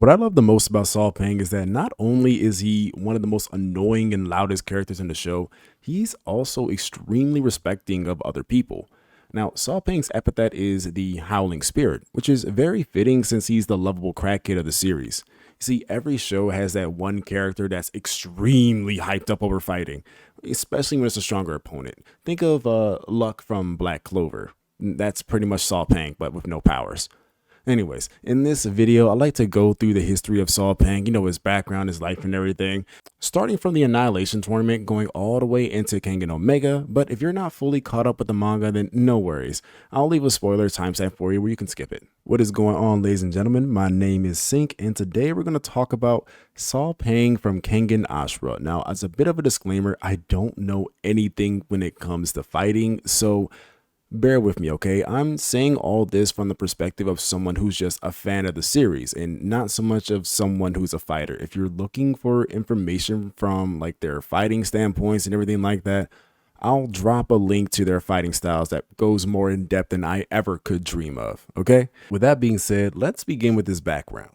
What I love the most about Saw Paing is that not only is he one of the most annoying and loudest characters in the show, he's also extremely respecting of other people. Now, Saw Paing's epithet is the Howling Spirit, which is very fitting since he's the lovable crackhead of the series. You see, every show has that one character that's extremely hyped up over fighting, especially when it's a stronger opponent. Think of Luck from Black Clover. That's pretty much Saw Paing, but with no powers. Anyways, in this video, I'd like to go through the history of Saw Paing, his background, his life, and everything, starting from the Annihilation tournament, going all the way into Kengan Omega. But if you're not fully caught up with the manga, then no worries. I'll leave a spoiler timestamp for you where you can skip it. What is going on, ladies and gentlemen? My name is Sync, and today we're going to talk about Saw Paing from Kengan Ashura. Now, as a bit of a disclaimer, I don't know anything when it comes to fighting, so bear with me, okay? I'm saying all this from the perspective of someone who's just a fan of the series and not so much of someone who's a fighter. If you're looking for information from like their fighting standpoints and everything like that, I'll drop a link to their fighting styles that goes more in depth than I ever could dream of, okay? With that being said, let's begin with his background.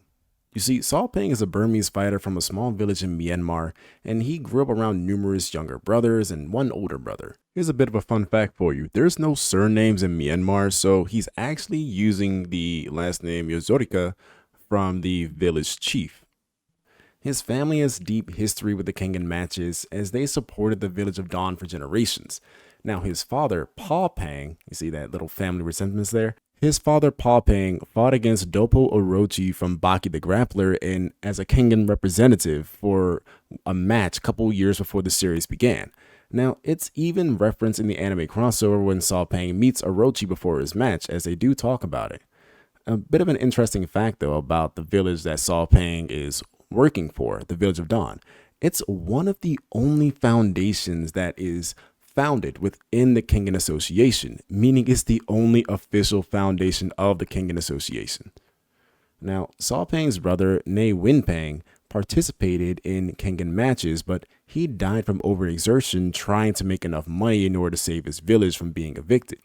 You see, Saw Paing is a Burmese fighter from a small village in Myanmar, and he grew up around numerous younger brothers and one older brother. Here's a bit of a fun fact for you. There's no surnames in Myanmar, so he's actually using the last name Yoroizuka from the village chief. His family has deep history with the Kengan matches as they supported the village of Dawn for generations. Now his father, Paw Paing, you see that little family resemblance there? His father, Paw Paing, fought against Dopo Orochi from Baki the Grappler and as a Kengan representative for a match a couple years before the series began. Now, it's even referenced in the anime crossover when Saw Paing meets Orochi before his match, as they do talk about it. A bit of an interesting fact, though, about the village that Saw Paing is working for, the village of Dawn. It's one of the only foundations that is founded within the Kengan Association, meaning it's the only official foundation of the Kengan Association. Now, Saw Paing's brother, Ne Win Paing, participated in Kengan matches, but he died from overexertion trying to make enough money in order to save his village from being evicted.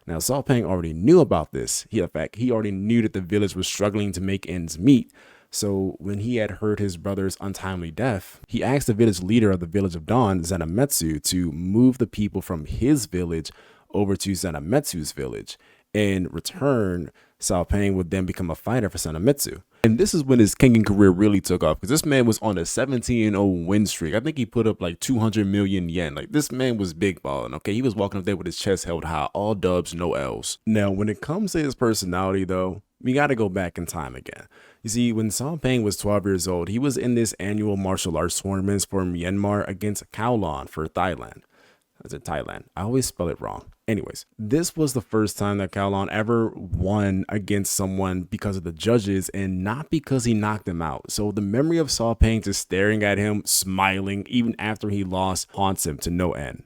Now, Saw Paing already knew about this. In fact, he already knew that the village was struggling to make ends meet. So when he had heard his brother's untimely death, he asked the village leader of the village of Dawn, Zanametsu, to move the people from his village over to Zanametsu's village. In return, Saw Paing would then become a fighter for Zanametsu. And this is when his Kengan career really took off, because this man was on a 17-0 win streak. I think he put up like 200 million yen. Like, this man was big balling, okay? He was walking up there with his chest held high, all dubs, no L's. Now, when it comes to his personality, though, we got to go back in time again. You see, when Saw Paing was 12 years old, he was in this annual martial arts tournaments for Myanmar against Kowloon for Thailand. That's in Thailand. I always spell it wrong. Anyways, this was the first time that Kowloon ever won against someone because of the judges and not because he knocked him out. So the memory of Saw Paing just staring at him, smiling, even after he lost, haunts him to no end.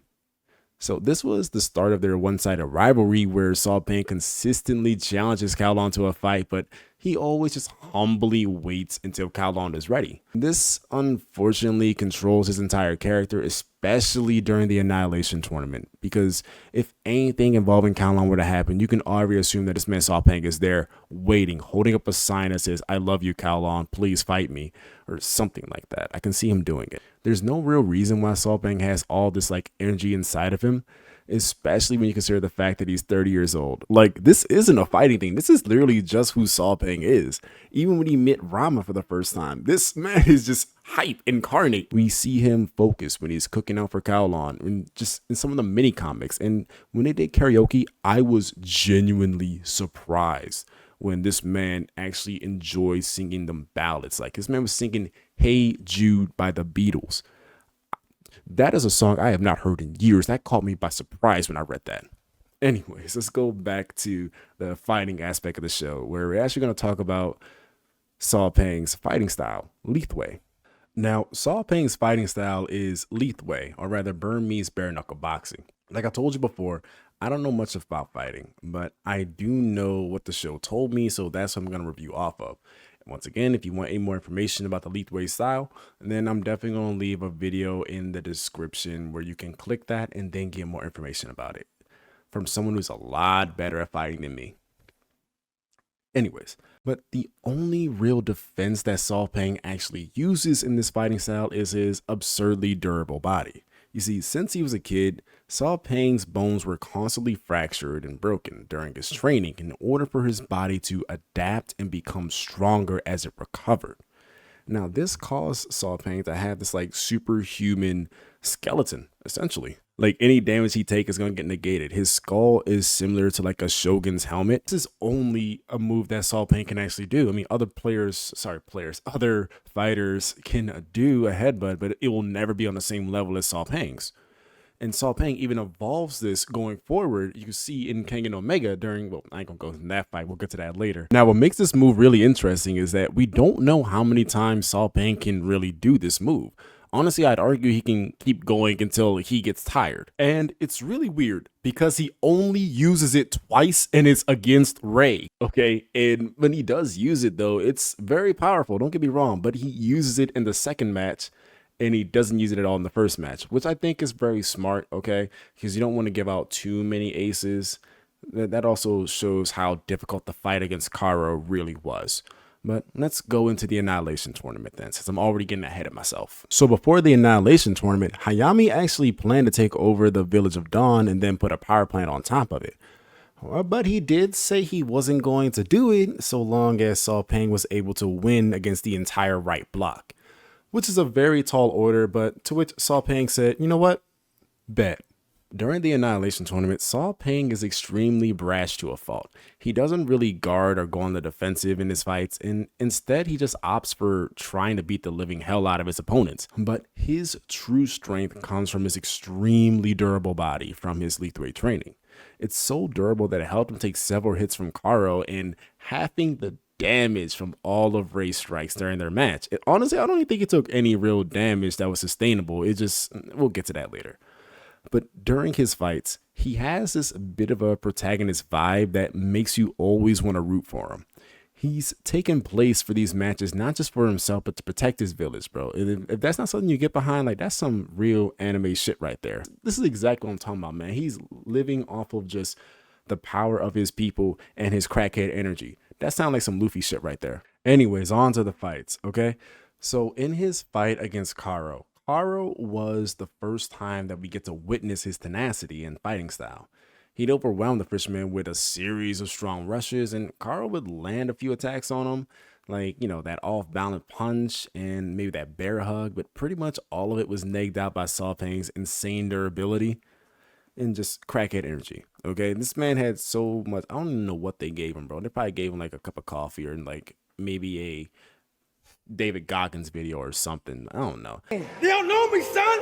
So this was the start of their one-sided rivalry where Saw Paing consistently challenges Kowloon to a fight, but he always just humbly waits until Kowloon is ready. This unfortunately controls his entire character, especially during the Annihilation tournament, because if anything involving Kowloon were to happen, you can already assume that this man Saw Paing is there waiting, holding up a sign that says, "I love you, Kowloon, please fight me," or something like that. I can see him doing it. There's no real reason why Saw Paing has all this like energy inside of him, especially when you consider the fact that he's 30 years old. Like, this isn't a fighting thing. This is literally just who Saw Paing is. Even when he met Rama for the first time, this man is just hype incarnate. We see him focused when he's cooking out for Kowloon and just in some of the mini comics. And when they did karaoke, I was genuinely surprised when this man actually enjoyed singing them ballads. Like, this man was singing Hey Jude by the Beatles. That is a song I have not heard in years. That caught me by surprise when I read that. Anyways, let's go back to the fighting aspect of the show, where we're actually going to talk about Saw Paing's fighting style, Lethwei. Now, Saw Paing's fighting style is Lethwei, or rather Burmese bare knuckle boxing. Like I told you before, I don't know much about fighting, but I do know what the show told me, so that's what I'm going to review off of. Once again, if you want any more information about the Lethwei style, then I'm definitely going to leave a video in the description where you can click that and then get more information about it from someone who's a lot better at fighting than me. Anyways, but the only real defense that Saw Paing actually uses in this fighting style is his absurdly durable body. You see, since he was a kid, Saw Paing's bones were constantly fractured and broken during his training in order for his body to adapt and become stronger as it recovered. Now, this caused Saw Paing to have this like superhuman skeleton, essentially. Like any damage he take is going to get negated. His skull is similar to like a Shogun's helmet. This is only a move that Saw Paing can actually do. I mean, other fighters can do a headbutt, but it will never be on the same level as Saw Paing's. And Saw Paing even evolves this going forward. You can see in Kengan Omega during, well, I ain't gonna go into that fight. We'll get to that later. Now, what makes this move really interesting is that we don't know how many times Saw Paing can really do this move. Honestly, I'd argue he can keep going until he gets tired. And it's really weird because he only uses it twice and it's against Rei. Okay. And when he does use it though, it's very powerful. Don't get me wrong, but he uses it in the second match and he doesn't use it at all in the first match, which I think is very smart, okay? Because you don't want to give out too many aces. That also shows how difficult the fight against Karo really was. But let's go into the Annihilation tournament then, since I'm already getting ahead of myself. So before the Annihilation tournament, Hayami actually planned to take over the Village of Dawn and then put a power plant on top of it. But he did say he wasn't going to do it so long as Saw Paing was able to win against the entire right block, which is a very tall order, but to which Saw Paing said, you know what? Bet. During the Annihilation tournament, Saw Paing is extremely brash to a fault. He doesn't really guard or go on the defensive in his fights, and instead he just opts for trying to beat the living hell out of his opponents. But his true strength comes from his extremely durable body from his Lethwei training. It's so durable that it helped him take several hits from Karo and halving the damage from all of Rei's strikes during their match. Honestly, I don't even think it took any real damage that was sustainable. We'll get to that later. But during his fights, he has this bit of a protagonist vibe that makes you always want to root for him. He's taken place for these matches, not just for himself, but to protect his village, bro. If that's not something you get behind, like that's some real anime shit right there. This is exactly what I'm talking about, man. He's living off of just the power of his people and his crackhead energy. That sounds like some Luffy shit right there. Anyways, on to the fights, okay? So in his fight against Karo was the first time that we get to witness his tenacity and fighting style. He'd overwhelm the fisherman with a series of strong rushes, and Karo would land a few attacks on him, like, you know, that off-balance punch and maybe that bear hug, but pretty much all of it was negged out by Saw Paing's insane durability and just crackhead energy. Okay, this man had so much. I don't even know what they gave him, bro. They probably gave him like a cup of coffee or like maybe a David Goggins video or something. I don't know. You don't know me, son.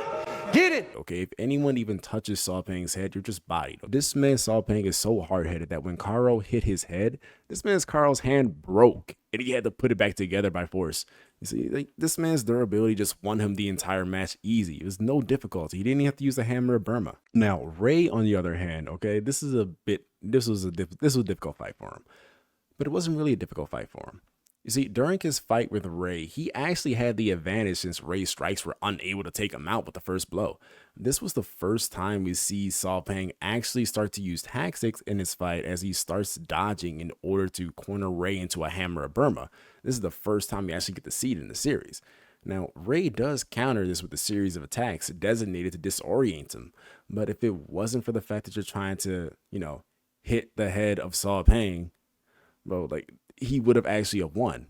Get it. Okay, if anyone even touches Saw Paing's head, you're just bodied. This man Saw Paing is so hard-headed that when Karo hit his head, this man's Karo's hand broke and he had to put it back together by force. You see, like this man's durability just won him the entire match easy. It was no difficulty. He didn't even have to use the hammer of Burma. Now, Rei, on the other hand, okay, this was a difficult fight for him. But it wasn't really a difficult fight for him. You see, during his fight with Rei, he actually had the advantage since Rei's strikes were unable to take him out with the first blow. This was the first time we see Saw Paing actually start to use tactics in his fight as he starts dodging in order to corner Rei into a hammer of Burma. This is the first time we actually get to see it in the series. Now, Rei does counter this with a series of attacks designated to disorient him, but if it wasn't for the fact that you're trying to, you know, hit the head of Saw Paing, bro, like, he would have actually won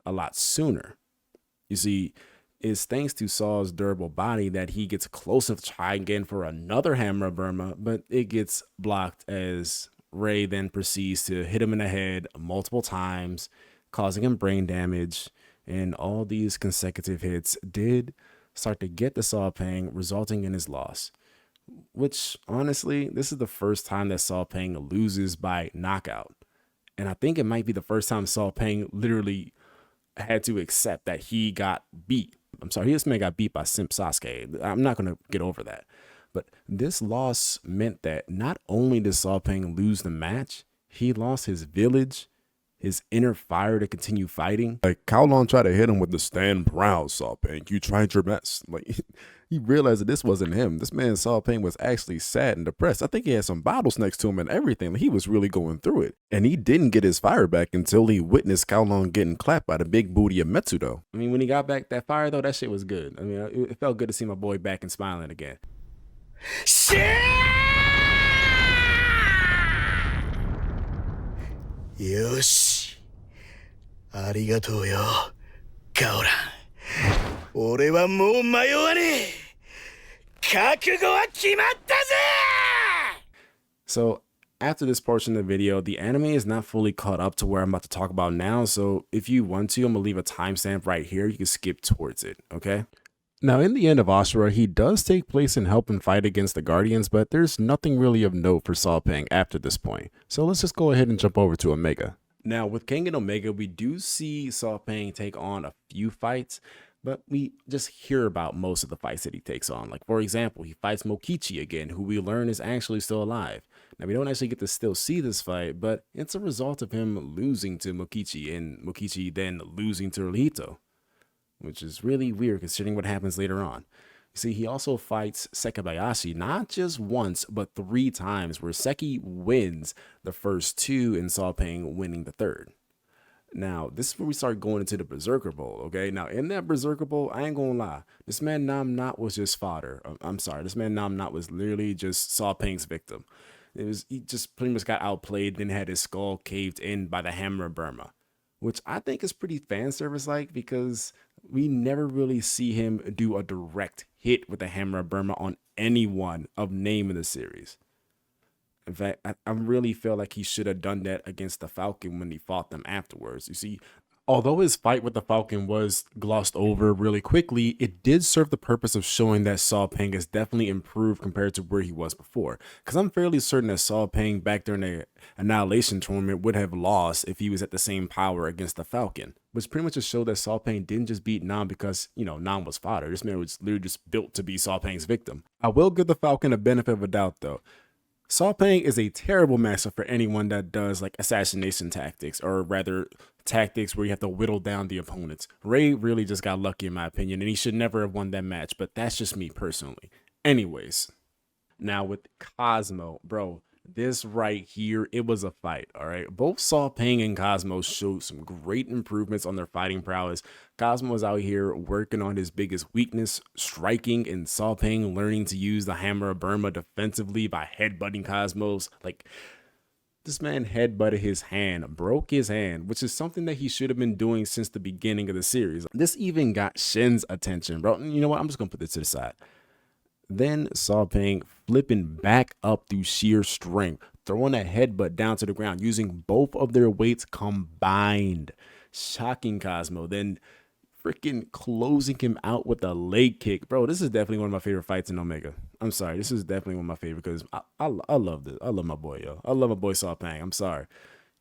a lot sooner. You see, it's thanks to Saw's durable body that he gets close enough to try again for another hammer of Burma, but it gets blocked as Rei then proceeds to hit him in the head multiple times, causing him brain damage, and all these consecutive hits did start to get the Saw Paing, resulting in his loss. Which, honestly, this is the first time that Saw Paing loses by knockout. And I think it might be the first time Saw Paing literally had to accept that he got beat. I'm sorry, this man got beat by Simp Sasuke. I'm not going to get over that. But this loss meant that not only did Saw Paing lose the match, he lost his village his inner fire to continue fighting. Like, Kowloon tried to hit him with the stand proud, Saw Paing. You tried your best. Like, he realized that this wasn't him. This man, Saw Paing, was actually sad and depressed. I think he had some bottles next to him and everything. He was really going through it. And he didn't get his fire back until he witnessed Kowloon getting clapped by the big booty of Metsudo. I mean, when he got back that fire, though, that shit was good. I mean, it felt good to see my boy back and smiling again. Yoshi. Arigatou yo, Kaoran. Ore wa mou mayowa ne. Kakugo wa kimatta ze! So, after this portion of the video, the anime is not fully caught up to where I'm about to talk about now. So, if you want to, I'm going to leave a timestamp right here. You can skip towards it, okay? Now, in the end of Ashura, he does take place in help and fight against the Guardians, but there's nothing really of note for Saw Paing after this point. So let's just go ahead and jump over to Omega. Now, with Kengan Omega, we do see Saw Paing take on a few fights, but we just hear about most of the fights that he takes on. Like, for example, he fights Mokichi again, who we learn is actually still alive. Now, we don't actually get to still see this fight, but it's a result of him losing to Mokichi, and Mokichi then losing to Lethwei, which is really weird considering what happens later on. You see, he also fights Sekibayashi not just once, but 3 times, where Seki wins the first 2 and Saw Paing winning the 3rd. Now, this is where we start going into the Berserker Bowl, okay? Now, in that Berserker Bowl, I ain't gonna lie, this man Nam Not was just fodder. I'm sorry, this man Nam Not was literally just Saw Paing's victim. He just pretty much got outplayed, then had his skull caved in by the Hammer of Burma, which I think is pretty fan service like, because we never really see him do a direct hit with the Hammer of Burma on anyone of name in the series. In fact, I really feel like he should have done that against the Falcon when he fought them afterwards. You see, although his fight with the Falcon was glossed over really quickly, it did serve the purpose of showing that Saw Paing has definitely improved compared to where he was before. Because I'm fairly certain that Saw Paing back during the Annihilation tournament would have lost if he was at the same power against the Falcon. Which pretty much just showed that Saw Paing didn't just beat Nam because, you know, Nam was fodder. This man was literally just built to be Saw Paing's victim. I will give the Falcon a benefit of a doubt though. Saw Paing is a terrible master for anyone that does like assassination tactics, or rather tactics where you have to whittle down the opponents. Ray really just got lucky in my opinion, and he should never have won that match, but that's just me personally. Anyways, now with Cosmo, bro, this right here, it was a fight, all right? Both Saw Paing and Cosmo showed some great improvements on their fighting prowess. Cosmo was out here working on his biggest weakness, striking, and Saw Paing learning to use the Hammer of Burma defensively by headbutting Cosmo's. Like, this man headbutted his hand, broke his hand, which is something that he should have been doing since the beginning of the series. This even got Shin's attention, bro. You know what? I'm just gonna put this to the side. Then Saw Paing flipping back up through sheer strength, throwing a headbutt down to the ground, using both of their weights combined, shocking Cosmo, then freaking closing him out with a leg kick. Bro, this is definitely one of my favorite fights in Omega. I'm sorry, this is definitely one of my favorite because I love this. I love my boy, yo. I love my boy Saw Paing. I'm sorry.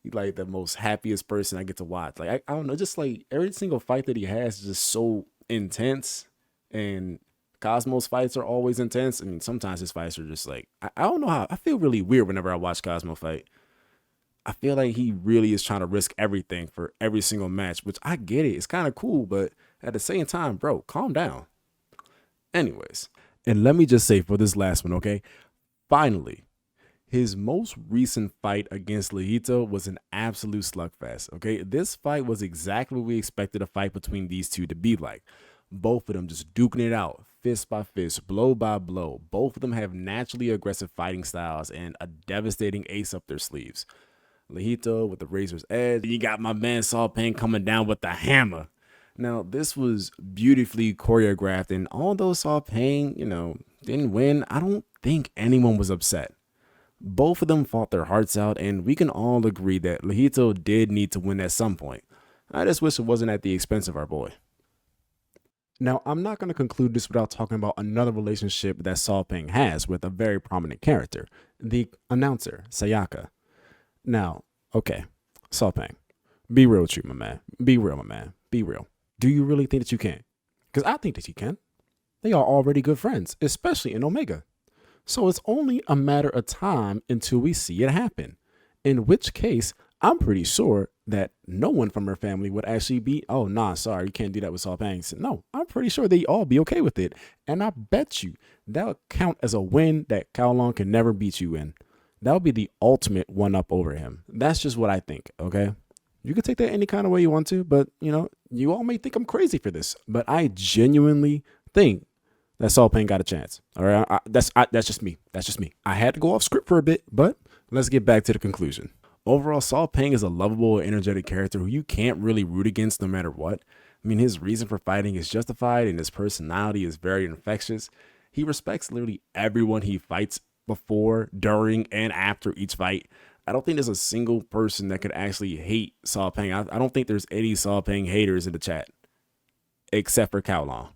He's like the most happiest person I get to watch. Like, I don't know, just like every single fight that he has is just so intense, and Cosmo's fights are always intense. I mean, sometimes his fights are just like, I don't know how, I feel really weird whenever I watch Cosmo fight. I feel like he really is trying to risk everything for every single match, which I get it. It's kind of cool, but at the same time, bro, calm down. Anyways, and let me just say for this last one, okay? Finally, his most recent fight against Lethwei was an absolute slugfest, okay? This fight was exactly what we expected a fight between these two to be like. Both of them just duking it out, fist by fist, blow by blow. Both of them have naturally aggressive fighting styles and a devastating ace up their sleeves. Lethwei with the razor's edge. You got my man Saw Paing coming down with the hammer. Now, this was beautifully choreographed, and although Saw Paing, you know, didn't win, I don't think anyone was upset. Both of them fought their hearts out, and we can all agree that Lethwei did need to win at some point. I just wish it wasn't at the expense of our boy. Now, I'm not going to conclude this without talking about another relationship that Saw Paing has with a very prominent character, the announcer, Sayaka. Now, okay, Saw Paing, be real with you, my man. Be real, my man. Be real. Do you really think that you can? Because I think that you can. They are already good friends, especially in Omega. So it's only a matter of time until we see it happen. In which case, I'm pretty sure that no one from her family would actually be, oh, nah, sorry, you can't do that with Saw Paing. So, no, I'm pretty sure they all be okay with it. And I bet you that'll count as a win that Cao Long can never beat you in. That'll be the ultimate one up over him. That's just what I think, okay? You can take that any kind of way you want to, but, you know, you all may think I'm crazy for this, but I genuinely think that Saw Paing got a chance. All right, that's just me. That's just me. I had to go off script for a bit, but let's get back to the conclusion. Overall, Saw Paing is a lovable, energetic character who you can't really root against no matter what. I mean, his reason for fighting is justified and his personality is very infectious. He respects literally everyone he fights before, during, and after each fight. I don't think there's a single person that could actually hate Saw Paing. I don't think there's any Saw Paing haters in the chat, except for Cao Long.